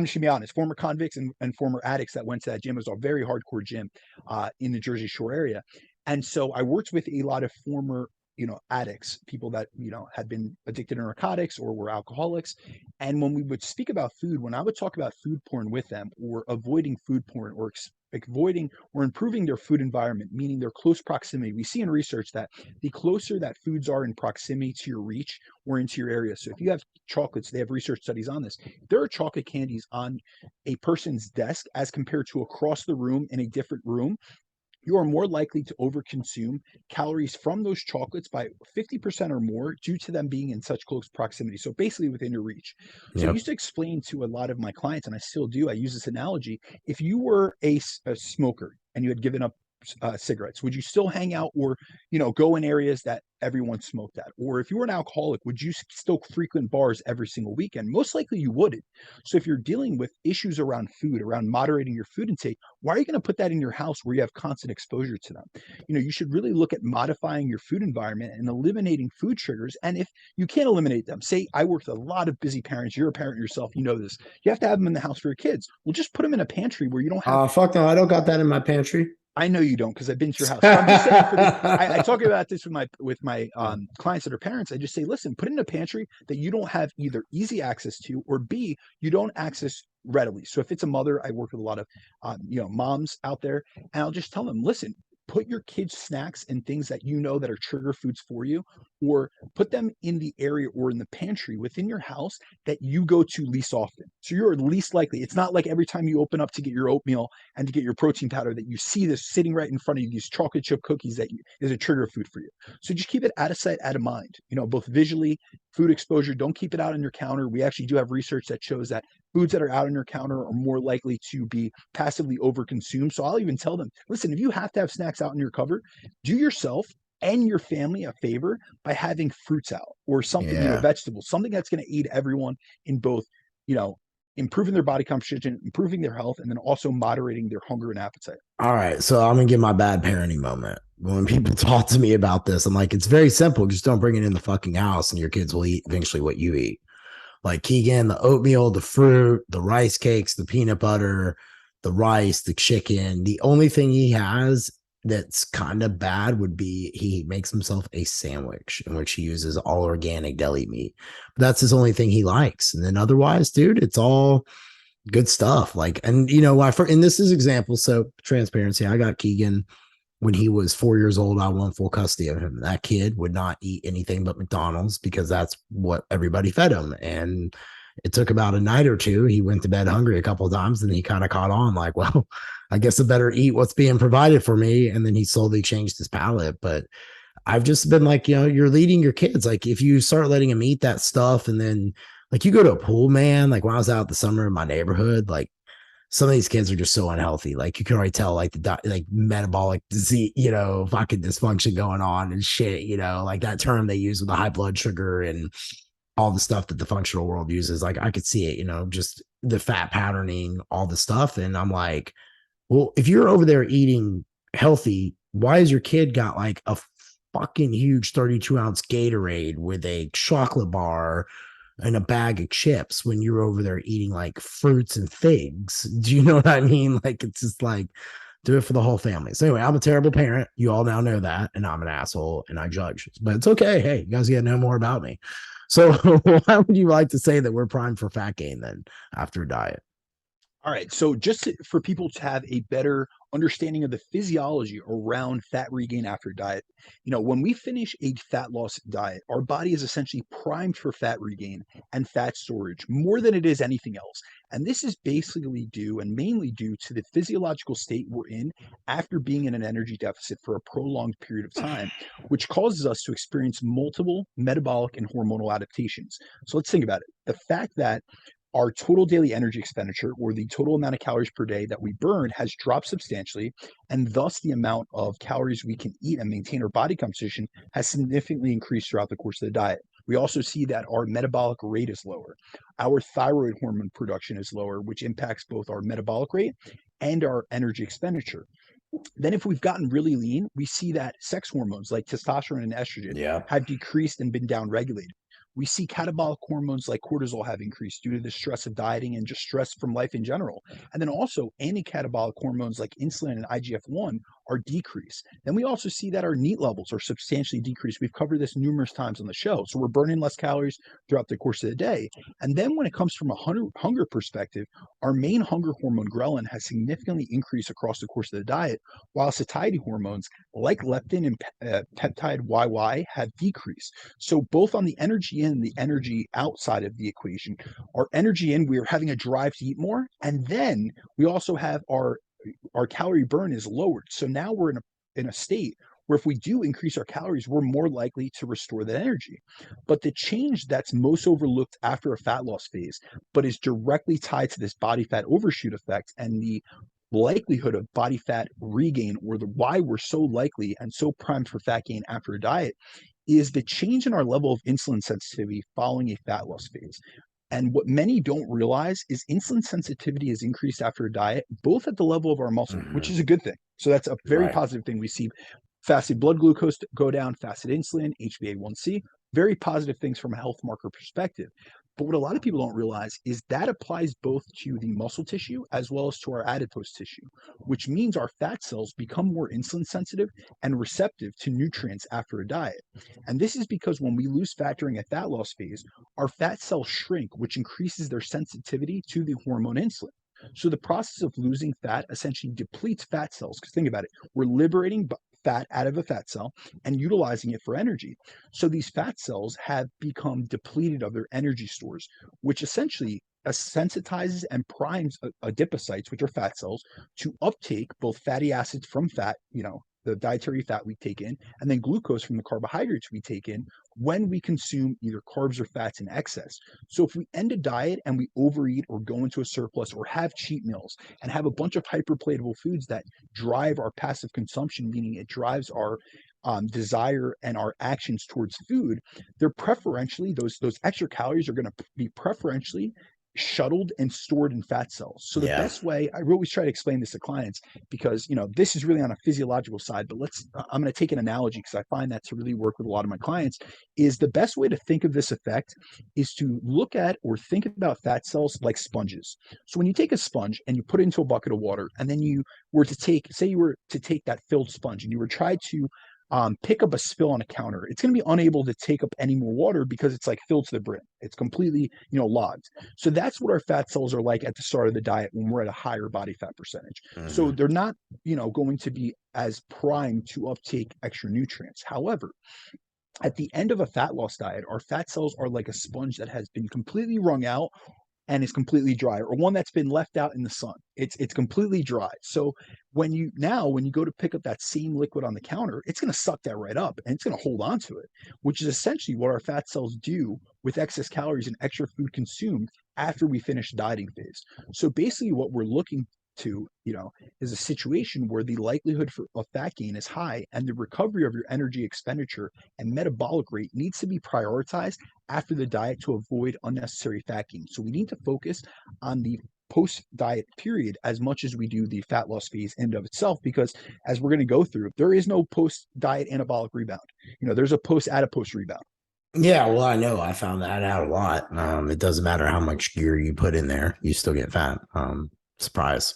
just gonna be honest, former convicts and former addicts that went to that gym. It was a very hardcore gym in the Jersey Shore area. And so I worked with a lot of former, addicts, people that, had been addicted to narcotics or were alcoholics. And when we would speak about food, when I would talk about food porn with them, or avoiding food porn, or avoiding or improving their food environment, meaning their close proximity. We see in research that the closer that foods are in proximity to your reach or into your area. So if you have chocolates, they have research studies on this. There are chocolate candies on a person's desk as compared to across the room in a different room. You are more likely to overconsume calories from those chocolates by 50% or more due to them being in such close proximity. So basically within your reach. So I used to explain to a lot of my clients, and I still do, I use this analogy. If you were a smoker and you had given up cigarettes, would you still hang out or, go in areas that everyone smoked at? Or if you were an alcoholic, would you still frequent bars every single weekend? Most likely you wouldn't. So if you're dealing with issues around food, around moderating your food intake, why are you going to put that in your house where you have constant exposure to them? You should really look at modifying your food environment and eliminating food triggers. And if you can't eliminate them, say I work with a lot of busy parents, you're a parent yourself, you know this. You have to have them in the house for your kids. Well, just put them in a pantry where you don't have. Fuck no, I don't got that in my pantry. I know you don't, because I've been to your house. So I'm just saying, I talk about this with my clients that are parents. I just say, listen, put it in a pantry that you don't have either easy access to, or B, you don't access readily. So if it's a mother, I work with a lot of moms out there, and I'll just tell them, listen, put your kids' snacks and things that that are trigger foods for you, or put them in the area or in the pantry within your house that you go to least often. So you're least likely. It's not like every time you open up to get your oatmeal and to get your protein powder that you see this sitting right in front of you, these chocolate chip cookies that is a trigger food for you. So just keep it out of sight, out of mind, both visually, food exposure. Don't keep it out on your counter. We actually do have research that shows that foods that are out on your counter are more likely to be passively overconsumed. So I'll even tell them, listen, if you have to have snacks out in your cupboard, do yourself and your family a favor by having fruits out or something, Yeah. vegetables, something that's going to aid everyone in both, you know, improving their body composition, improving their health, and then also moderating their hunger and appetite. All right. So I'm gonna give my bad parenting moment. When people talk to me about this, I'm like, it's very simple. Just don't bring it in the fucking house, and your kids will eat eventually what you eat. Like Keegan, the oatmeal, the fruit, the rice cakes, the peanut butter, the rice, the chicken. The only thing he has that's kind of bad would be he makes himself a sandwich in which he uses all organic deli meat. But that's his only thing he likes. And then otherwise, dude, it's all good stuff. Like, and and this is example. So transparency, I got Keegan when he was 4 years old. I won full custody of him. That kid would not eat anything but McDonald's because that's what everybody fed him. And it took about a night or two. He went to bed hungry a couple of times, and he kind of caught on like, well, I guess I better eat what's being provided for me. And then he slowly changed his palate. But I've just been like, you're leading your kids. Like if you start letting them eat that stuff, and then like you go to a pool, man, like when I was out the summer in my neighborhood, like some of these kids are just so unhealthy. Like you can already tell, like like metabolic disease, fucking dysfunction going on and shit. Like that term they use with the high blood sugar and all the stuff that the functional world uses. Like I could see it, just the fat patterning, all the stuff. And I'm like, well, if you're over there eating healthy, why has your kid got like a fucking huge 32-ounce Gatorade with a chocolate bar and a bag of chips when you're over there eating like fruits and figs? Do you know what I mean? Like, it's just like, do it for the whole family. So anyway, I'm a terrible parent. You all now know that. And I'm an asshole and I judge, but it's okay. Hey, you guys get to know more about me. So why would you like to say that we're primed for fat gain then after a diet? All right. So for people to have a better understanding of the physiology around fat regain after diet, when we finish a fat loss diet, our body is essentially primed for fat regain and fat storage more than it is anything else. And this is basically due and mainly due to the physiological state we're in after being in an energy deficit for a prolonged period of time, which causes us to experience multiple metabolic and hormonal adaptations. So let's think about it. The fact that our total daily energy expenditure, or the total amount of calories per day that we burn, has dropped substantially, and thus the amount of calories we can eat and maintain our body composition has significantly increased throughout the course of the diet. We also see that our metabolic rate is lower. Our thyroid hormone production is lower, which impacts both our metabolic rate and our energy expenditure. Then, if we've gotten really lean, we see that sex hormones like testosterone and estrogen Yeah. have decreased and been downregulated. We see catabolic hormones like cortisol have increased due to the stress of dieting and just stress from life in general. And then also anti-catabolic hormones like insulin and IGF-1 are decreased. Then we also see that our NEAT levels are substantially decreased. We've covered this numerous times on the show. So we're burning less calories throughout the course of the day. And then when it comes from a hunger perspective, our main hunger hormone ghrelin has significantly increased across the course of the diet, while satiety hormones like leptin and peptide YY have decreased. So both on the energy in and the energy outside of the equation, our energy in, we're having a drive to eat more, and then we also have our calorie burn is lowered. So now we're in a state where if we do increase our calories, we're more likely to restore that energy. But the change that's most overlooked after a fat loss phase, but is directly tied to this body fat overshoot effect and the likelihood of body fat regain, or the why we're so likely and so primed for fat gain after a diet, is the change in our level of insulin sensitivity following a fat loss phase. And what many don't realize is insulin sensitivity is increased after a diet, both at the level of our muscle, which Mm-hmm. is a good thing. So that's a very Right. positive thing. We see fasted blood glucose go down, fasted insulin, HbA1c, very positive things from a health marker perspective. But what a lot of people don't realize is that applies both to the muscle tissue as well as to our adipose tissue, which means our fat cells become more insulin sensitive and receptive to nutrients after a diet. And this is because when we lose fat during a fat loss phase, our fat cells shrink, which increases their sensitivity to the hormone insulin. So the process of losing fat essentially depletes fat cells. Because think about it, we're liberating fat out of a fat cell and utilizing it for energy. So these fat cells have become depleted of their energy stores, which essentially sensitizes and primes adipocytes, which are fat cells, to uptake both fatty acids from fat, the dietary fat we take in, and then glucose from the carbohydrates we take in when we consume either carbs or fats in excess. So if we end a diet and we overeat or go into a surplus or have cheat meals and have a bunch of hyperpalatable foods that drive our passive consumption, meaning it drives our desire and our actions towards food, they're preferentially, those extra calories are going to be preferentially shuttled and stored in fat cells. So the Yeah. best way, I always try to explain this to clients, because this is really on a physiological side, but I'm going to take an analogy because I find that to really work with a lot of my clients. Is the best way to think of this effect is to look at or think about fat cells like sponges. So when you take a sponge and you put it into a bucket of water, and then you were to take, say you were to take that filled sponge and you were try to pick up a spill on a counter, it's going to be unable to take up any more water because it's like filled to the brim. It's completely, logged. So that's what our fat cells are like at the start of the diet when we're at a higher body fat percentage. So they're not, going to be as primed to uptake extra nutrients. However, at the end of a fat loss diet, our fat cells are like a sponge that has been completely wrung out and is completely dry, or one that's been left out in the sun. It's completely dry. So when you go to pick up that same liquid on the counter, it's going to suck that right up and it's going to hold on to it, which is essentially what our fat cells do with excess calories and extra food consumed after we finish the dieting phase. So basically what we're looking to, is a situation where the likelihood of fat gain is high and the recovery of your energy expenditure and metabolic rate needs to be prioritized after the diet to avoid unnecessary fat gain. So we need to focus on the post-diet period as much as we do the fat loss phase in and of itself, because as we're going to go through, there is no post-diet anabolic rebound. There's a post-adipose rebound. Yeah, well, I know I found that out a lot. It doesn't matter how much gear you put in there, you still get fat. Surprise.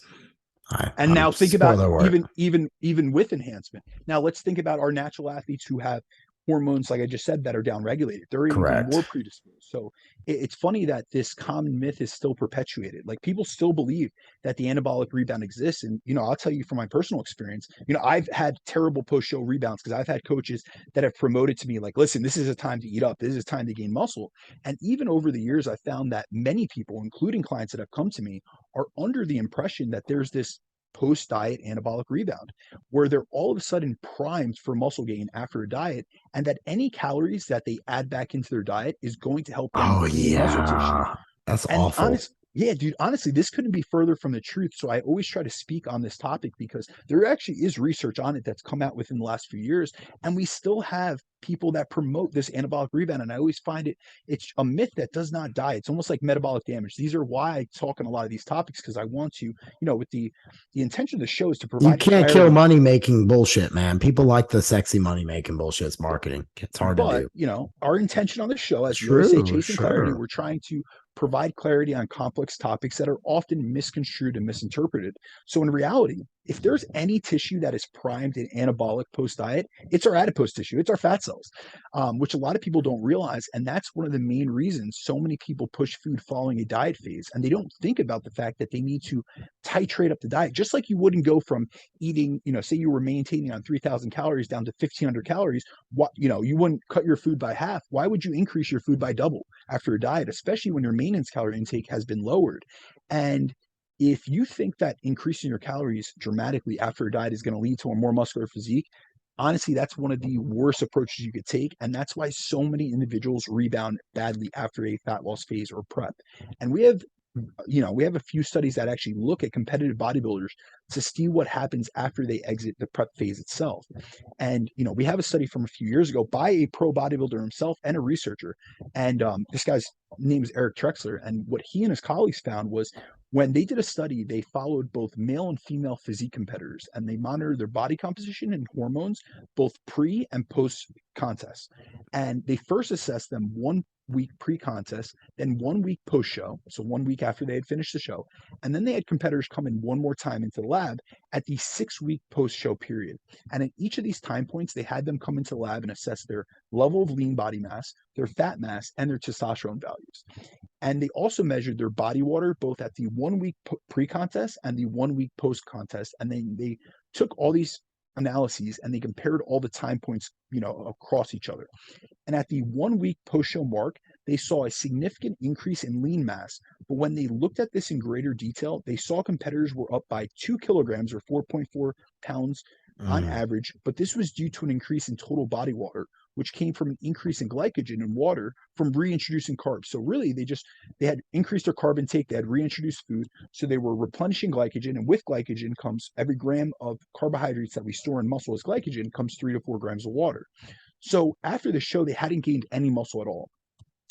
And now think about alert. even with enhancement. Now let's think about our natural athletes who have hormones, like I just said, that are downregulated. They're even more Correct. predisposed. So it's funny that this common myth is still perpetuated. Like people still believe that the anabolic rebound exists. And, I'll tell you from my personal experience, I've had terrible post-show rebounds because I've had coaches that have promoted to me like, listen, this is a time to eat up. This is a time to gain muscle. And even over the years, I found that many people, including clients that have come to me, are under the impression that there's this post-diet anabolic rebound where they're all of a sudden primed for muscle gain after a diet, and that any calories that they add back into their diet is going to help them Oh, gain muscle tissue. yeah. That's And awful. yeah, dude, honestly, this couldn't be further from the truth. So I always try to speak on this topic because there actually is research on it that's come out within the last few years. And we still have people that promote this anabolic rebound. And I always find it's a myth that does not die. It's almost like metabolic damage. These are why I talk on a lot of these topics, because I want to, with the intention of the show is to You provide can't kill clarity. money making bullshit, man. People like the sexy money making bullshit. It's marketing. It's hard to But, do. our intention on the show, as we always say, True, chasing clarity, sure. we're trying to provide clarity on complex topics that are often misconstrued and misinterpreted. So in reality, if there's any tissue that is primed in anabolic post-diet, it's our adipose tissue, it's our fat cells, which a lot of people don't realize. And that's one of the main reasons so many people push food following a diet phase. And they don't think about the fact that they need to titrate up the diet, just like you wouldn't go from eating, say you were maintaining on 3,000 calories down to 1,500 calories. You wouldn't cut your food by half. Why would you increase your food by double after a diet, especially when your maintenance calorie intake has been lowered? And if you think that increasing your calories dramatically after a diet is going to lead to a more muscular physique, honestly, that's one of the worst approaches you could take. And that's why so many individuals rebound badly after a fat loss phase or prep. And we have a few studies that actually look at competitive bodybuilders to see what happens after they exit the prep phase itself. And, we have a study from a few years ago by a pro bodybuilder himself and a researcher. And this guy's name is Eric Trexler. And what he and his colleagues found was when they did a study, they followed both male and female physique competitors, and they monitored their body composition and hormones, both pre and post contest. And they first assessed them 1 week pre-contest, then 1 week post-show, so 1 week after they had finished the show, and then they had competitors come in one more time into the lab at the 6 week post-show period. And at each of these time points, they had them come into the lab and assess their level of lean body mass, their fat mass, and their testosterone values. And they also measured their body water both at the 1 week pre-contest and the 1 week post-contest. And then they took all these analyses and they compared all the time points, across each other. And at the 1 week post-show mark, they saw a significant increase in lean mass. But when they looked at this in greater detail, they saw competitors were up by 2 kilograms or 4.4 pounds on Mm. average, but this was due to an increase in total body water, which came from an increase in glycogen in water from reintroducing carbs. So really, they had increased their carb intake, they had reintroduced food, so they were replenishing glycogen, and with glycogen comes every gram of carbohydrates that we store in muscle as glycogen comes 3 to 4 grams of water. So after the show, they hadn't gained any muscle at all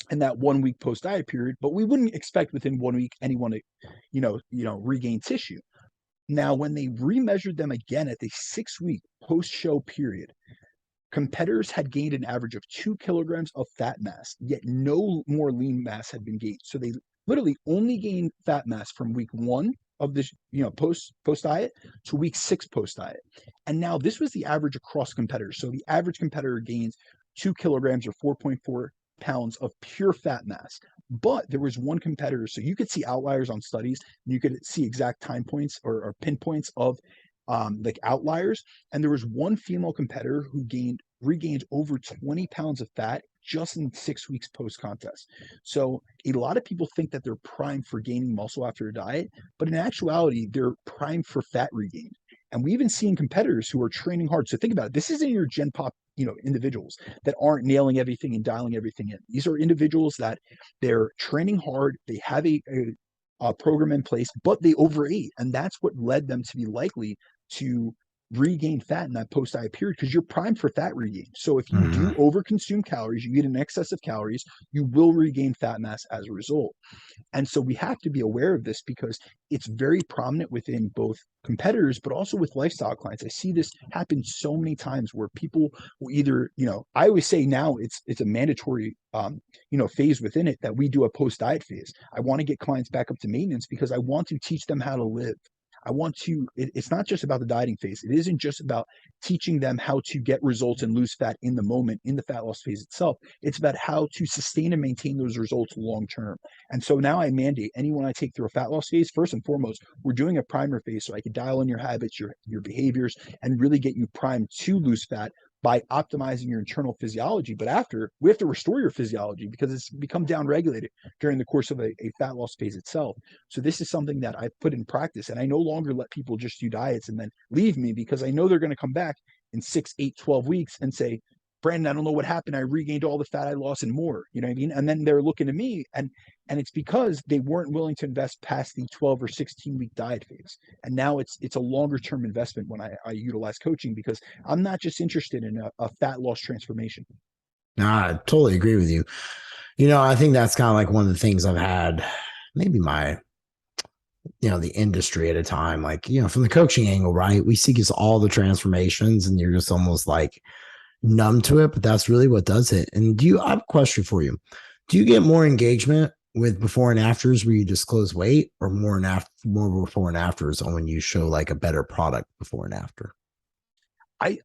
in that 1 week post diet period, but we wouldn't expect within 1 week anyone to, regain tissue. Now, when they remeasured them again at the 6 week post show period, competitors had gained an average of 2 kilograms of fat mass, yet no more lean mass had been gained. So they literally only gained fat mass from week 1 of this, post diet to week 6 post diet. And now this was the average across competitors. So the average competitor gains 2 kilograms or 4.4 pounds of pure fat mass. But there was one competitor, so you could see outliers on studies, and you could see exact time points or pinpoints of like outliers. And there was one female competitor who regained over 20 pounds of fat just in 6 weeks post contest. So a lot of people think that they're primed for gaining muscle after a diet, but in actuality, they're primed for fat regain. And we even seen competitors who are training hard. So think about it. This isn't your gen pop, individuals that aren't nailing everything and dialing everything in. These are individuals that they're training hard. They have a program in place, but they overate. And that's what led them to be likely to regain fat in that post diet period, because you're primed for fat regain. So if you do overconsume calories, you eat in excess of calories, you will regain fat mass as a result. And so we have to be aware of this because it's very prominent within both competitors, but also with lifestyle clients. I see this happen so many times where people will either, I always say now it's a mandatory, phase within it that we do a post diet phase. I want to get clients back up to maintenance because I want to teach them how to live. It's not just about the dieting phase. It isn't just about teaching them how to get results and lose fat in the moment in the fat loss phase itself. It's about how to sustain and maintain those results long term. And so now I mandate anyone I take through a fat loss phase, first and foremost, we're doing a primer phase so I can dial in your habits, your behaviors, and really get you primed to lose fat by optimizing your internal physiology. But after, we have to restore your physiology because it's become downregulated during the course of a fat loss phase itself. So this is something that I've put in practice, and I no longer let people just do diets and then leave me, because I know they're going to come back in 6, 8, 12 weeks and say, Brandon, I don't know what happened. I regained all the fat I lost and more. You know what I mean? And then they're looking to me, and it's because they weren't willing to invest past the 12 or 16-week diet phase. And now it's a longer term investment when I utilize coaching, because I'm not just interested in a fat loss transformation. Nah, I totally agree with you. I think that's kind of like one of the things I've had, maybe the industry at a time, like, from the coaching angle, right? We see just all the transformations and you're just almost like numb to it, but that's really what does it. And I have a question for you. Do you get more engagement with before and afters where you disclose weight, or more before and afters on when you show like a better product before and after? I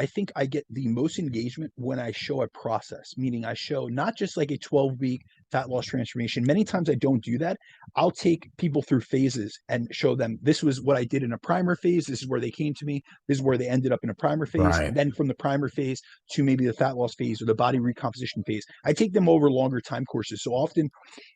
think I get the most engagement when I show a process, meaning I show not just like a 12-week fat loss transformation. Many times I don't do that. I'll take people through phases and show them, this was what I did in a primer phase. This is where they came to me. This is where they ended up in a primer phase. Right. Then from the primer phase to maybe the fat loss phase or the body recomposition phase. I take them over longer time courses. So often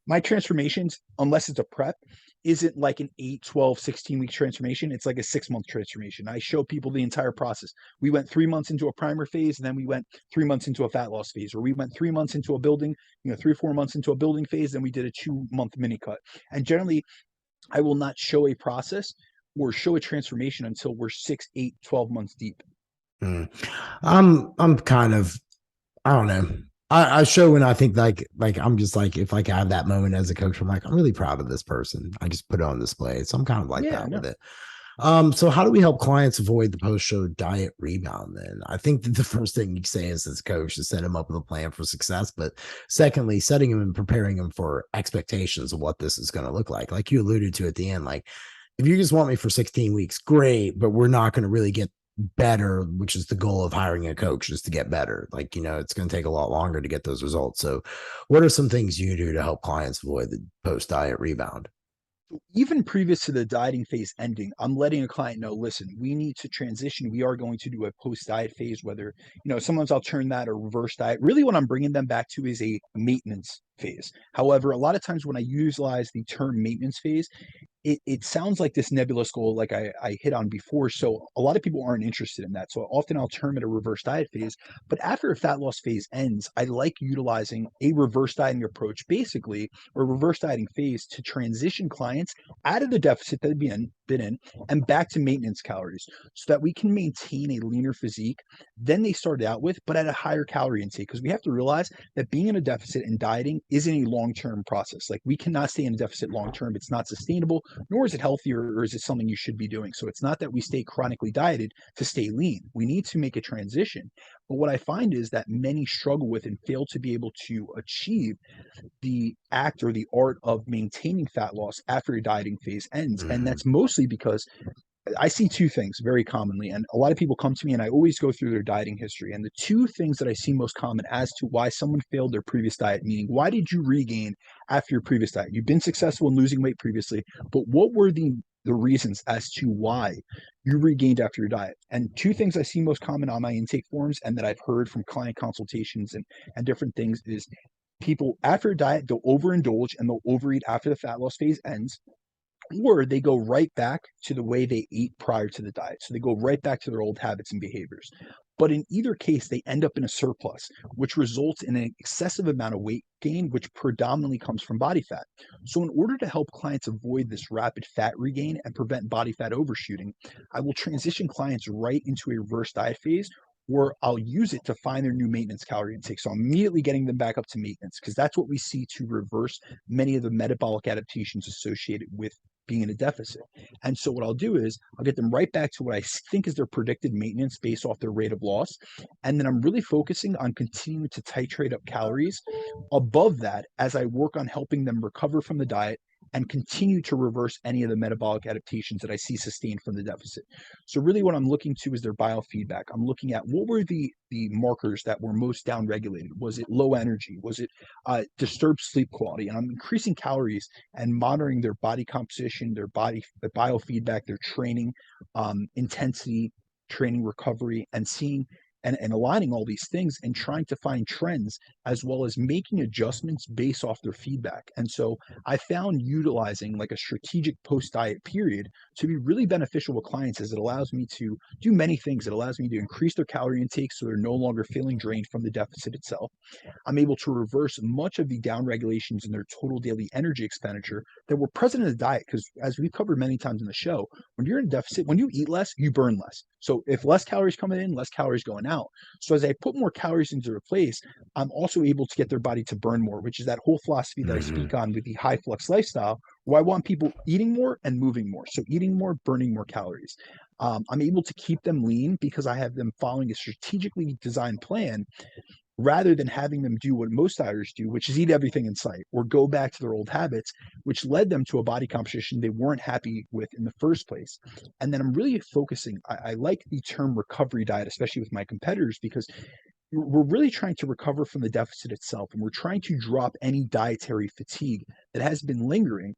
my transformations, unless it's a prep, isn't like an 8, 12, 16-week transformation. It's like a 6-month transformation. I show people the entire process. We went 3 months into a primer phase, and then we went 3 months into a fat loss phase, or we went 3 months into a building, 3 or 4 months into a building phase, then we did a 2-month mini cut. And generally, I will not show a process or show a transformation until we're 6, 8, 12 months deep. I'm kind of, I don't know. I show when I think like I'm just like, if like I have that moment as a coach, I'm like, I'm really proud of this person. I just put it on display. So I'm kind of like that with it. So how do we help clients avoid the post-show diet rebound then? I think that the first thing you say is, as a coach, to set them up with a plan for success. But secondly, setting them and preparing them for expectations of what this is going to look like you alluded to at the end. Like, if you just want me for 16 weeks, great, but we're not going to really get better, which is the goal of hiring a coach, is to get better. Like, it's going to take a lot longer to get those results. So what are some things you do to help clients avoid the post-diet rebound? Even previous to the dieting phase ending, I'm letting a client know, listen, we need to transition. We are going to do a post diet phase, whether, sometimes I'll turn that a reverse diet. Really, what I'm bringing them back to is a maintenance phase. However, a lot of times when I utilize the term maintenance phase, it sounds like this nebulous goal, like I hit on before. So a lot of people aren't interested in that. So often I'll term it a reverse diet phase. But after a fat loss phase ends, I like utilizing a reverse dieting approach, basically, or reverse dieting phase to transition clients out of the deficit that they've been in and back to maintenance calories so that we can maintain a leaner physique than they started out with, but at a higher calorie intake. Because we have to realize that being in a deficit and dieting isn't a long-term process. Like we cannot stay in a deficit long-term. It's not sustainable, nor is it healthy, or is it something you should be doing. So it's not that we stay chronically dieted to stay lean. We need to make a transition. But what I find is that many struggle with and fail to be able to achieve the act or the art of maintaining fat loss after a dieting phase ends. And Mm. that's mostly because I see two things very commonly, and a lot of people come to me and I always go through their dieting history. And the two things that I see most common as to why someone failed their previous diet, meaning why did you regain after your previous diet? You've been successful in losing weight previously, but what were the reasons as to why you regained after your diet? And two things I see most common on my intake forms and that I've heard from client consultations and different things is people after a diet, they'll overindulge and they'll overeat after the fat loss phase ends, or they go right back to the way they ate prior to the diet. So they go right back to their old habits and behaviors. But in either case, they end up in a surplus, which results in an excessive amount of weight gain, which predominantly comes from body fat. So, in order to help clients avoid this rapid fat regain and prevent body fat overshooting, I will transition clients right into a reverse diet phase, or I'll use it to find their new maintenance calorie intake. So, I'm immediately getting them back up to maintenance because that's what we see to reverse many of the metabolic adaptations associated with being in a deficit. And so what I'll do is I'll get them right back to what I think is their predicted maintenance based off their rate of loss. And then I'm really focusing on continuing to titrate up calories above that as I work on helping them recover from the diet and continue to reverse any of the metabolic adaptations that I see sustained from the deficit. So really what I'm looking to is their biofeedback. I'm looking at what were the markers that were most downregulated. Was it low energy? Was it disturbed sleep quality? And I'm increasing calories and monitoring their body composition, their biofeedback, their training intensity, training recovery, and seeing and aligning all these things and trying to find trends as well as making adjustments based off their feedback. And so I found utilizing like a strategic post-diet period to be really beneficial with clients, as it allows me to do many things. It allows me to increase their calorie intake so they're no longer feeling drained from the deficit itself. I'm able to reverse much of the down regulations in their total daily energy expenditure that were present in the diet. Because as we've covered many times in the show, when you're in a deficit, when you eat less, you burn less. So if less calories coming in, less calories going out. So as I put more calories into their place, I'm also able to get their body to burn more, which is that whole philosophy that I Mm-hmm. speak on with the high flux lifestyle, where I want people eating more and moving more. So eating more, burning more calories. I'm able to keep them lean because I have them following a strategically designed plan rather than having them do what most dieters do, which is eat everything in sight or go back to their old habits, which led them to a body composition they weren't happy with in the first place. And then I'm really focusing, I like the term recovery diet, especially with my competitors, because we're really trying to recover from the deficit itself, and we're trying to drop any dietary fatigue that has been lingering.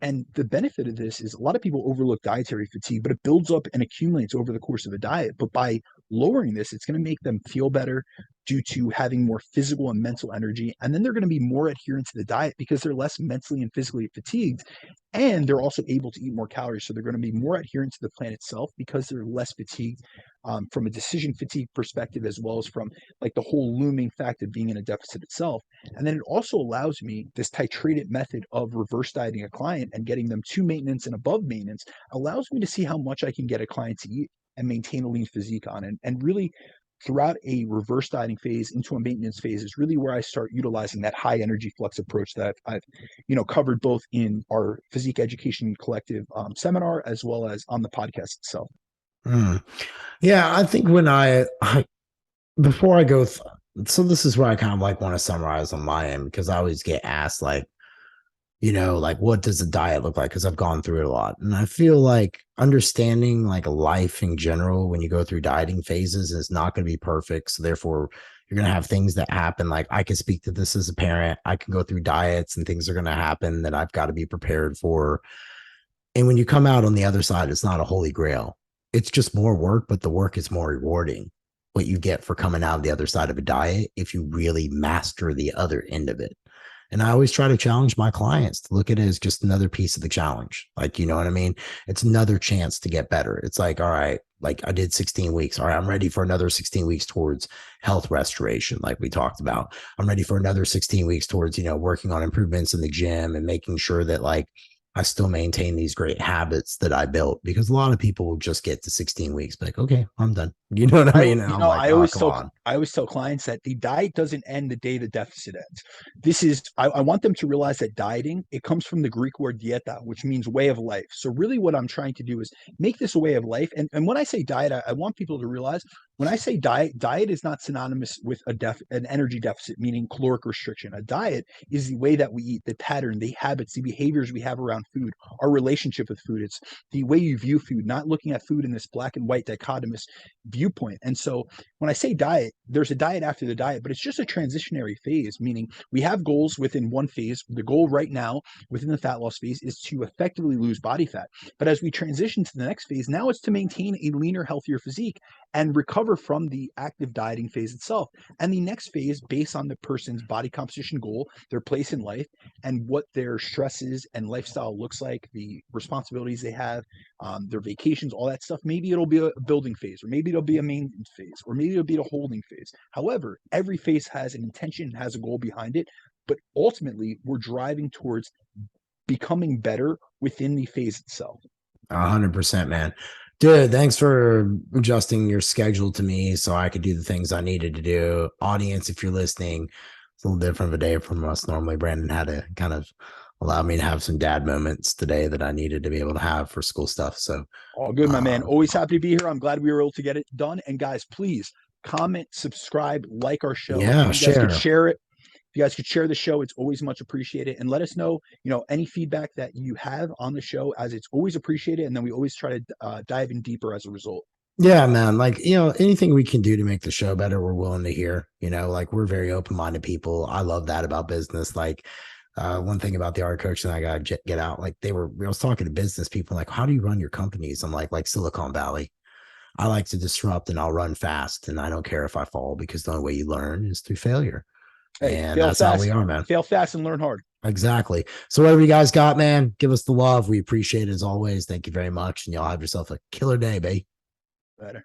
And the benefit of this is a lot of people overlook dietary fatigue, but it builds up and accumulates over the course of a diet. But by lowering this, it's going to make them feel better due to having more physical and mental energy. And then they're going to be more adherent to the diet because they're less mentally and physically fatigued. And they're also able to eat more calories. So they're going to be more adherent to the plan itself because they're less fatigued from a decision fatigue perspective, as well as from like the whole looming fact of being in a deficit itself. And then it also allows me this titrated method of reverse dieting a client and getting them to maintenance and above maintenance allows me to see how much I can get a client to eat and maintain a lean physique on. And really throughout a reverse dieting phase into a maintenance phase is really where I start utilizing that high energy flux approach that I've covered both in our physique education collective seminar as well as on the podcast itself. Mm. Yeah, I think when I before I go, so this is where I kind of like want to summarize on my end, because I always get asked like, like what does a diet look like? Because I've gone through it a lot. And I feel like understanding like life in general when you go through dieting phases is not going to be perfect. So therefore, you're going to have things that happen. Like I can speak to this as a parent. I can go through diets and things are going to happen that I've got to be prepared for. And when you come out on the other side, it's not a holy grail. It's just more work, but the work is more rewarding. what you get for coming out of the other side of a diet if you really master the other end of it. And I always try to challenge my clients to look at it as just another piece of the challenge. Like, you know what I mean? It's another chance to get better. It's like, all right, like I did 16 weeks. All right, I'm ready for another 16 weeks towards health restoration, like we talked about. I'm ready for another 16 weeks towards, working on improvements in the gym and making sure that like I still maintain these great habits that I built, because a lot of people will just get to 16 weeks, like, okay, I'm done. You know what I mean? And I'm like, oh, come on. I always tell clients that the diet doesn't end the day the deficit ends. This is I want them to realize that dieting, it comes from the Greek word dieta, which means way of life. So really what I'm trying to do is make this a way of life. And when I say diet, I want people to realize when I say diet is not synonymous with an energy deficit, meaning caloric restriction. A diet is the way that we eat, the pattern, the habits, the behaviors we have around food, our relationship with food. It's the way you view food, not looking at food in this black and white dichotomous viewpoint. And so when I say diet, there's a diet after the diet, but it's just a transitionary phase, meaning we have goals within one phase. The goal right now within the fat loss phase is to effectively lose body fat. But as we transition to the next phase, now it's to maintain a leaner, healthier physique and recover from the active dieting phase itself. And the next phase, based on the person's body composition goal, their place in life, and what their stresses and lifestyle looks like, the responsibilities they have, their vacations, all that stuff. Maybe it'll be a building phase, or maybe it'll be a maintenance phase, or maybe it'll be a holding phase. However, every phase has an intention, has a goal behind it, but ultimately we're driving towards becoming better within the phase itself. 100%, man. Dude, thanks for adjusting your schedule to me so I could do the things I needed to do. Audience, if you're listening, it's a little different of a day from us. Normally, Brandon had to kind of allow me to have some dad moments today that I needed to be able to have for school stuff. So all good, my man. Always happy to be here. I'm glad we were able to get it done. And guys, please comment, subscribe, like our show. Yeah, if you guys could share it. If you guys could share the show, it's always much appreciated. And let us know, any feedback that you have on the show, as it's always appreciated. And then we always try to dive in deeper as a result. Yeah, man. Like, anything we can do to make the show better, we're willing to hear. Like we're very open-minded people. I love that about business. Like, one thing about the art coach that I got to get out, like I was talking to business people, like, how do you run your companies? I'm like Silicon Valley. I like to disrupt and I'll run fast and I don't care if I fall, because the only way you learn is through failure. Hey, and that's fast, how we are, man. Fail fast and learn hard. Exactly. So whatever you guys got, man, give us the love. We appreciate it as always. Thank you very much. And y'all have yourself a killer day, babe. Better.